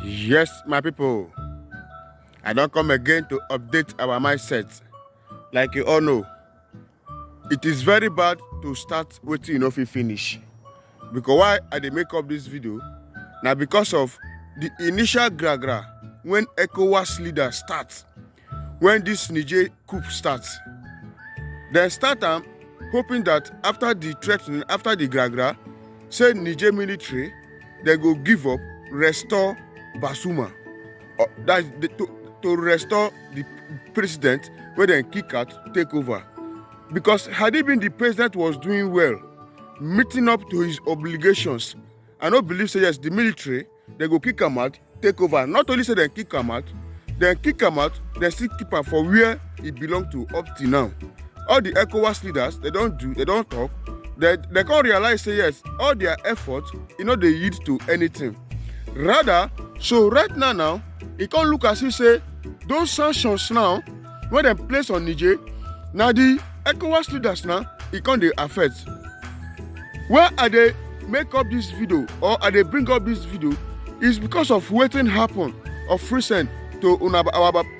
Yes, my people, I don't come again to update our mindset. Like you all know, it is very bad to start waiting enough to finish. Because why I dey make up this video? Now because of the initial gragra when ECOWAS leaders start, when this Niger coup starts. Then start hoping that after the threatening, after the gragra, say Niger military, they go give up, restore Basuma. That's to restore the president where they kick out, take over. Because had he been the president was doing well, meeting up to his obligations, I don't believe say yes, the military, they go kick him out, take over. Not only say they kick him out, they still keep him for where he belong to up till now. All the ECOWAS leaders, they don't talk. They can't realize say yes, all their efforts, they lead to anything. Rather, so right now, it can't look as if say those sanctions now, when they place on Niger, now the ECOWAS leaders now, it can't they affect. Where are they make up this video or are they bring up this video is because of wetin happen of recent to Baba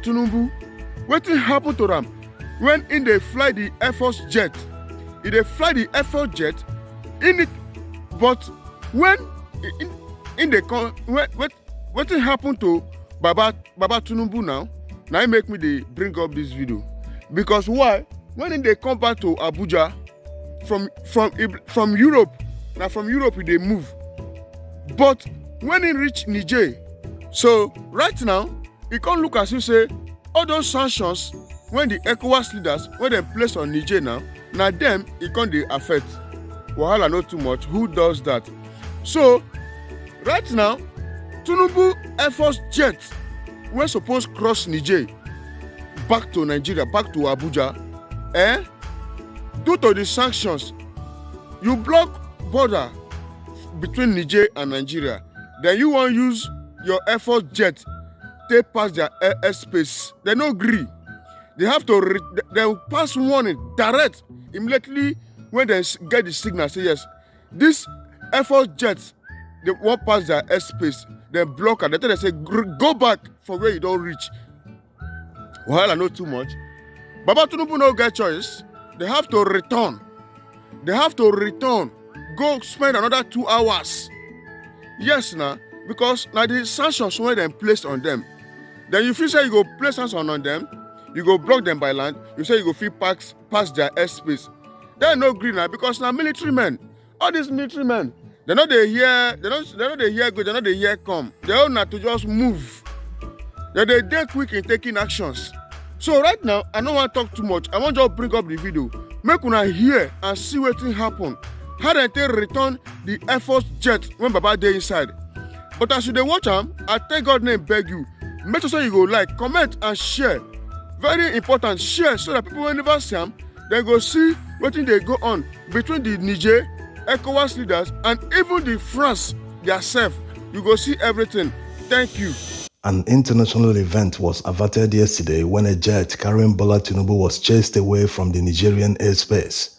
Tinibu. Wetin happen to them when in they fly the Air Force jet, if they fly the Air Force jet in it, but when in the wetin happen to Baba Tinibu now it make me they bring up this video. Because why? When they come back to Abuja from Europe, now from Europe they move. But when it reach Niger, so right now, it can't look as if say all those sanctions when the ECOWAS leaders when they place on Niger now them it can't they affect. Wahala not too much. Who does that? So right now, Tinibu Airforce jet we're supposed cross Niger back to Nigeria, back to Abuja. Due to the sanctions, you block border between Niger and Nigeria. Then you want use your Air Force jet take pass their airspace. They no agree. They have to they will pass warning direct immediately when they get the signal. Say yes, this Air Force jets they won't pass their airspace. They block it. They say go back for where you don't reach. Well, I know too much. Baba Tinibu no get choice. They have to return. Go spend another 2 hours. Yes, now, because now the sanctions when they placed on them. Then you feel say you go place sanctions on them, you go block them by land, you say you go feel pass their airspace. They no green now because now military men, all these military men, they know they hear good, they know they hear come. They all not to just move. They're quick in taking actions. So right now, I don't want to talk too much. I want to just bring up the video. Make una hear and see what thing happen. How they return the Air Force jet when Baba dey inside. But as you dey watch am, I take God name beg you. Make sure you go like, comment and share. Very important, share so that people will never see them. They go see what thing they go on between the Niger, ECOWAS leaders and even the France themselves. You go see everything. Thank you. An international event was averted yesterday when a jet carrying Bola Tinubu was chased away from the Nigerian airspace.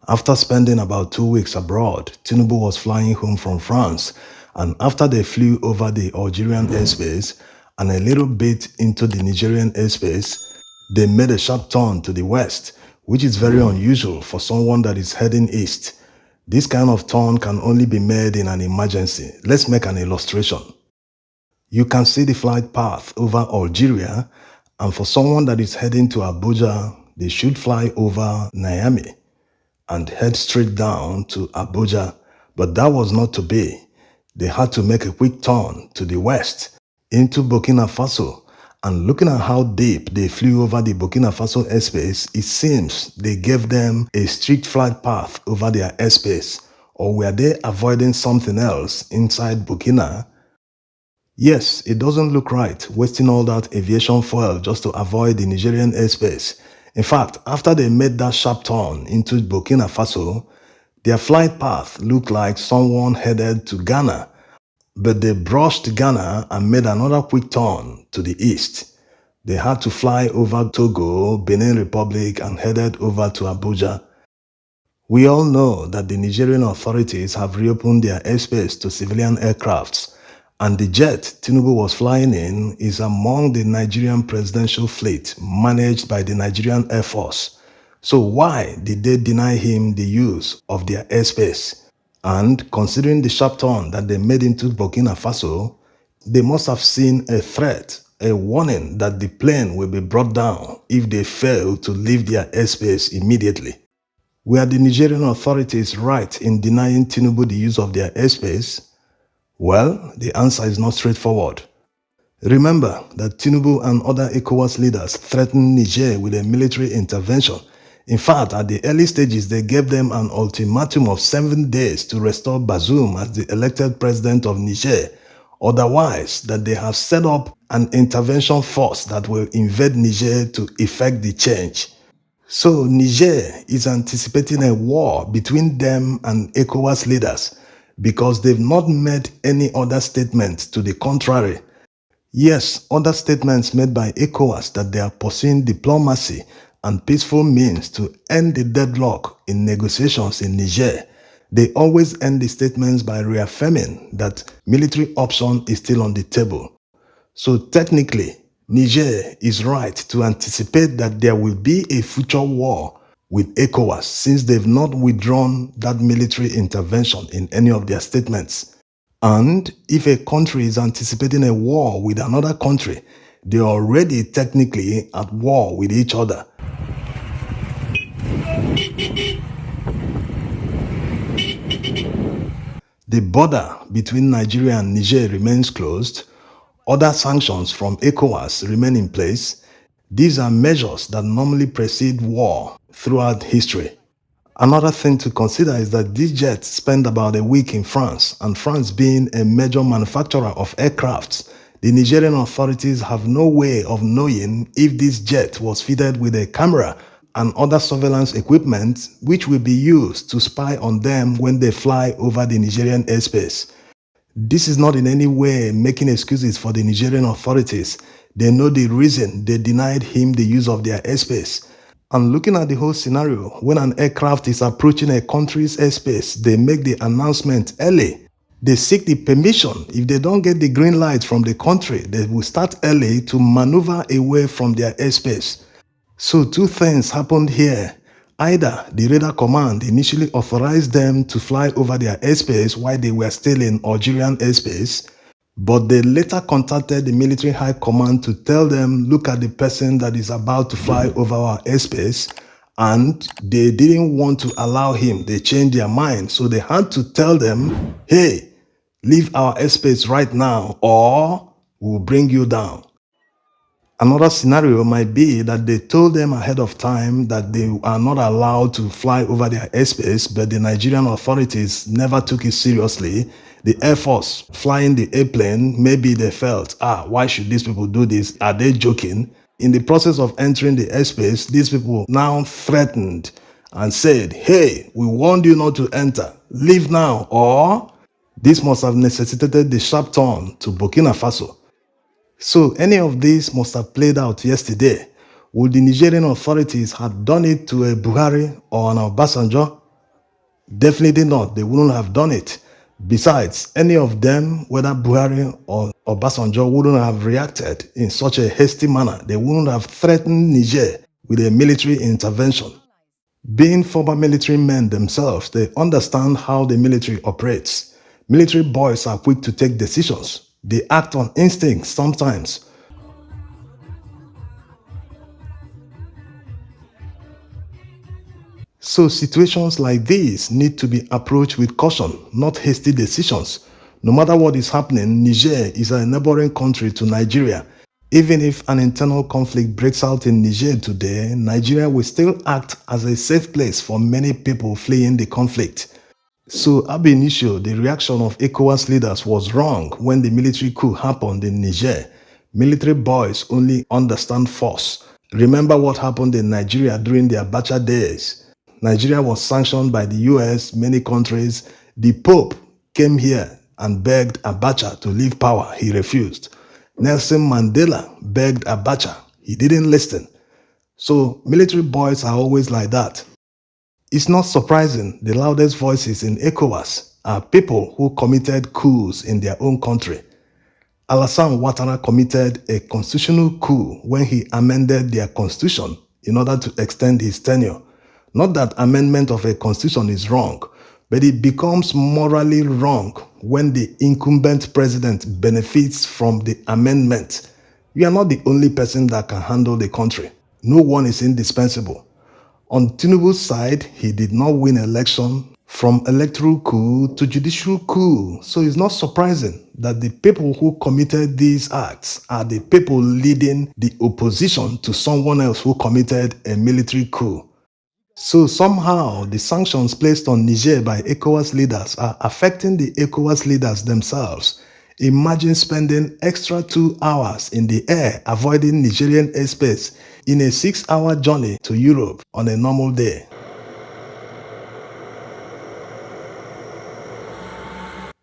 After spending about 2 weeks abroad, Tinibu was flying home from France, and after they flew over the Algerian airspace and a little bit into the Nigerian airspace, they made a sharp turn to the west, which is very unusual for someone that is heading east. This kind of turn can only be made in an emergency. Let's make an illustration. You can see the flight path over Algeria, and for someone that is heading to Abuja, they should fly over Niamey and head straight down to Abuja, but that was not to be. They had to make a quick turn to the west into Burkina Faso, and looking at how deep they flew over the Burkina Faso airspace, it seems they gave them a strict flight path over their airspace, or were they avoiding something else inside Burkina? Yes, it doesn't look right wasting all that aviation fuel just to avoid the Nigerian airspace. In fact, after they made that sharp turn into Burkina Faso, their flight path looked like someone headed to Ghana, but they brushed Ghana and made another quick turn to the east. They had to fly over Togo, Benin Republic, and headed over to Abuja. We all know that the Nigerian authorities have reopened their airspace to civilian aircrafts, And the jet Tinibu was flying in is among the Nigerian presidential fleet managed by the Nigerian Air Force. So why did they deny him the use of their airspace? And considering the sharp turn that they made into Burkina Faso, they must have seen a threat, a warning that the plane will be brought down if they fail to leave their airspace immediately. Were the Nigerian authorities right in denying Tinubu the use of their airspace? Well, the answer is not straightforward. Remember that Tinubu and other ECOWAS leaders threatened Niger with a military intervention. In fact, at the early stages, they gave them an ultimatum of 7 days to restore Bazoum as the elected president of Niger. Otherwise, that they have set up an intervention force that will invade Niger to effect the change. So Niger is anticipating a war between them and ECOWAS leaders because they've not made any other statement to the contrary. Yes, other statements made by ECOWAS that they are pursuing diplomacy and peaceful means to end the deadlock in negotiations in Niger. They always end the statements by reaffirming that military option is still on the table. So technically, Niger is right to anticipate that there will be a future war with ECOWAS since they've not withdrawn that military intervention in any of their statements. And if a country is anticipating a war with another country, they're already technically at war with each other. The border between Nigeria and Niger remains closed. Other sanctions from ECOWAS remain in place. These are measures that normally precede war throughout history. Another thing to consider is that these jets spent about a week in France, and France being a major manufacturer of aircrafts, the Nigerian authorities have no way of knowing if this jet was fitted with a camera and other surveillance equipment which will be used to spy on them when they fly over the Nigerian airspace. This is not in any way making excuses for the Nigerian authorities. They know the reason they denied him the use of their airspace. And looking at the whole scenario, when an aircraft is approaching a country's airspace, they make the announcement early. They seek the permission. If they don't get the green light from the country, they will start early to maneuver away from their airspace. So two things happened here. Either the radar command initially authorized them to fly over their airspace while they were still in Algerian airspace, but they later contacted the military high command to tell them, look at the person that is about to fly over our airspace, and they didn't want to allow him. They changed their mind, so they had to tell them, hey, leave our airspace right now or we'll bring you down. Another scenario might be that they told them ahead of time that they are not allowed to fly over their airspace, but the Nigerian authorities never took it seriously. The Air Force flying the airplane, maybe they felt, why should these people do this? Are they joking? In the process of entering the airspace, these people now threatened and said, hey, we warned you not to enter. Leave now, or this must have necessitated the sharp turn to Burkina Faso. So any of this must have played out yesterday. Would the Nigerian authorities have done it to a Buhari or an Obasanjo? Definitely not. They wouldn't have done it. Besides, any of them, whether Buhari or Obasanjo, wouldn't have reacted in such a hasty manner. They wouldn't have threatened Niger with a military intervention. Being former military men themselves, they understand how the military operates. Military boys are quick to take decisions. They act on instinct sometimes. So situations like these need to be approached with caution, not hasty decisions. No matter what is happening, Niger is a neighboring country to Nigeria. Even if an internal conflict breaks out in Niger today, Nigeria will still act as a safe place for many people fleeing the conflict. So ab initio, the reaction of ECOWAS leaders was wrong when the military coup happened in Niger. Military boys only understand force. Remember what happened in Nigeria during the Abacha days. Nigeria was sanctioned by the US, many countries. The Pope came here and begged Abacha to leave power. He refused. Nelson Mandela begged Abacha. He didn't listen. So military boys are always like that. It's not surprising the loudest voices in ECOWAS are people who committed coups in their own country. Alassane Ouattara committed a constitutional coup when he amended their constitution in order to extend his tenure. Not that amendment of a constitution is wrong, but it becomes morally wrong when the incumbent president benefits from the amendment. You are not the only person that can handle the country. No one is indispensable. On Tinibu's side, he did not win election from electoral coup to judicial coup. So it's not surprising that the people who committed these acts are the people leading the opposition to someone else who committed a military coup. So somehow the sanctions placed on Niger by ECOWAS leaders are affecting the ECOWAS leaders themselves. Imagine spending extra 2 hours in the air avoiding Nigerian airspace in a 6-hour journey to Europe on a normal day.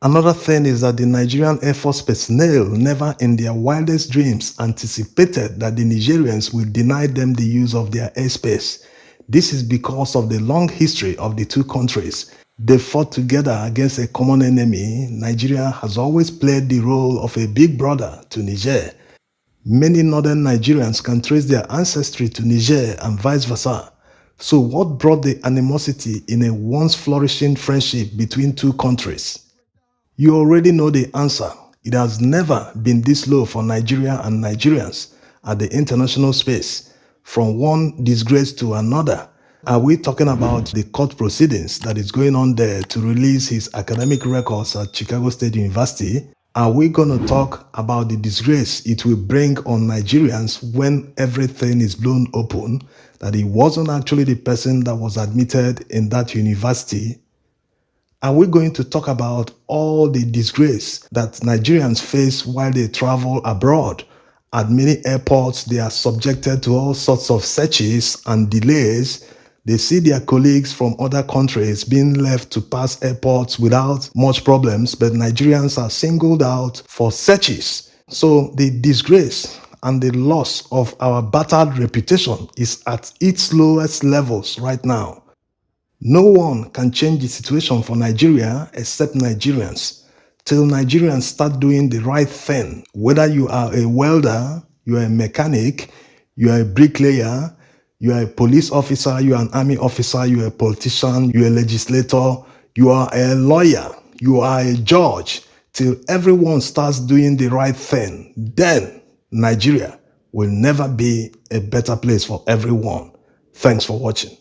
Another thing is that the Nigerian Air Force personnel never in their wildest dreams anticipated that the Nigerians will deny them the use of their airspace. This is because of the long history of the two countries. They fought together against a common enemy. Nigeria has always played the role of a big brother to Niger. Many northern Nigerians can trace their ancestry to Niger and vice versa. So what brought the animosity in a once flourishing friendship between two countries? You already know the answer. It has never been this low for Nigeria and Nigerians at the international space, from one disgrace to another. Are we talking about the court proceedings that is going on there to release his academic records at Chicago State University? Are we going to talk about the disgrace it will bring on Nigerians when everything is blown open, that he wasn't actually the person that was admitted in that university? Are we going to talk about all the disgrace that Nigerians face while they travel abroad? At many airports, they are subjected to all sorts of searches and delays. They see their colleagues from other countries being left to pass airports without much problems, but Nigerians are singled out for searches. So the disgrace and the loss of our battered reputation is at its lowest levels right now. No one can change the situation for Nigeria except Nigerians. Till Nigerians start doing the right thing, whether you are a welder, you are a mechanic, you are a bricklayer, you are a police officer, you are an army officer, you are a politician, you are a legislator, you are a lawyer, you are a judge, till everyone starts doing the right thing, then Nigeria will never be a better place for everyone. Thanks for watching.